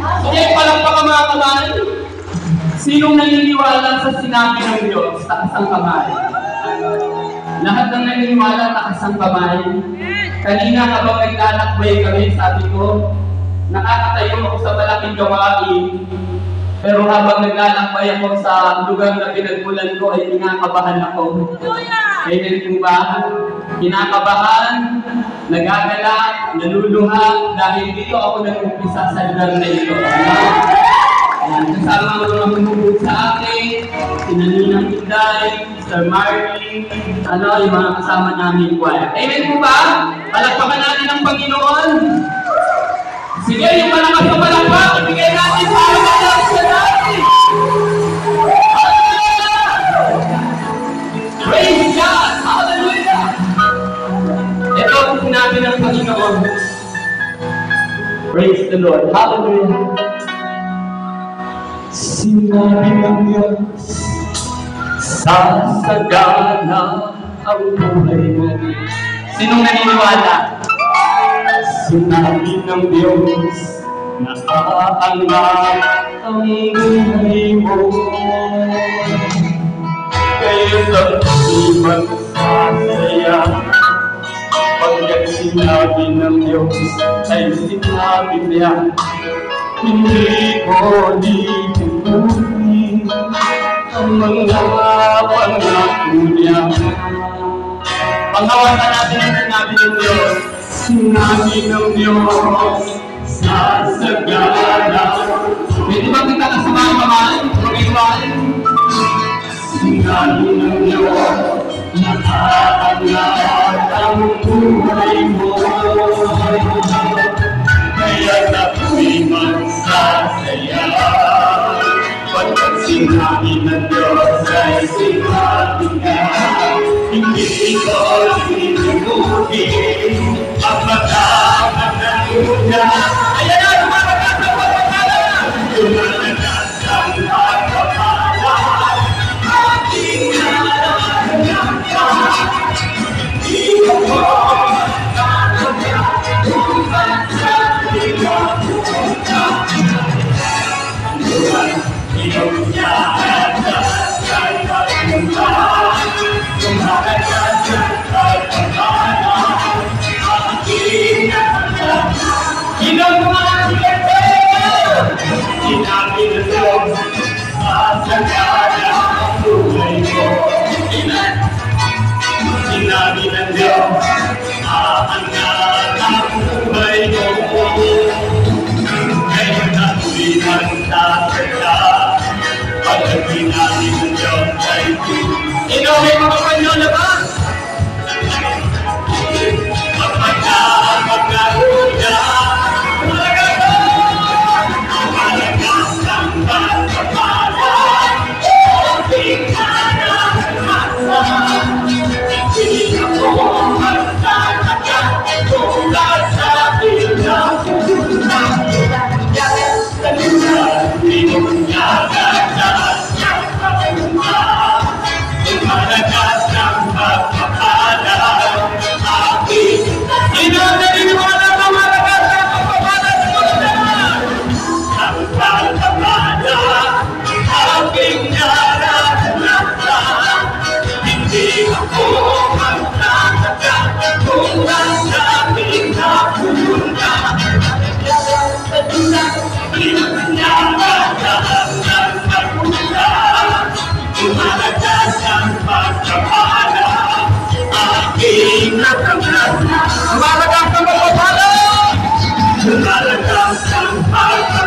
Kaya palakpakan mga kamay. Sinong naniniwala sa sinabi ng Diyos? Taas ang kamay. Lahat ng naniniwala, taas ang kamay. Kanina habang naglalakbay kami, sabi ko, nakakatayo ako sa malaking gawain. Pero habang naglalakbay ako sa lugar na pinagmulan ko, ay kinakabahan ako. Amen po ba? Kinakabahan, nagagalak, naluluha, dahil dito ako nag-umpisa sa lugar na ito. Kasama mga manunod sa akin, sina Ninang Inday, Sir Marley, yung mga kasama namin choir. Amen po ba? Palakpakan natin ang Panginoon. Sige, yung malakas na palakpak, ibigay natin para malakas na natin. Praise God! Hallelujah! Ito ang sinabi ng Panginoon. Praise the Lord. Hallelujah! Sinabi ng Diyos, sasagana ang buhay mo. Sinong naniniwala? Sinabi ng Diyos, na aangat ang buhay mo. Kaya't ang ibang sasaya, pagkat sinabi ng Diyos, ay sinabi niya, hindi ko lipunin ang mga pangako niya. Panghawakan natin ang sinabi ng Diyos. Sinabi ng Diyos, sasagana. Pwede ba kita ka sa mga kamay? Mag-iwan? Sinabi ng Diyos, nakaangat ang buhay mo. Kaya nako'y magsasaya, pagkat sinabi ng Diyos ay sinabi niya, hindi ko limutin ang magkakatayo niya. Ayan na, lumalakas ang pagpapala! Lumalakas ang pagpapala! Ating nalalakas, hindi ko sinabi ng Diyos, aangat ang buhay mo. Kaya nako'y magsasaya, pagkat sinabi ng Diyos ay ikaw may makapanyo na ba? Magpagkahuda, malagas ang pagpapala, ating nalalakas. Hindi ako magtatagal tulad sa pinapunta. Hindi mo nagagas ang pagpunta. Malagas ang pagpapala aking. Inaniniwala na malagas ang pagpapala sa mga naman. Ang pagpapala aking naranasan. Hindi ako magtatagal tulad sa pinapunta. Hindi mo nagagas ang pagpunta. Lumalagas ang pagpapala aking nakamlas. Lumalagas ang pagpapala! Lumalagas ang pagpapala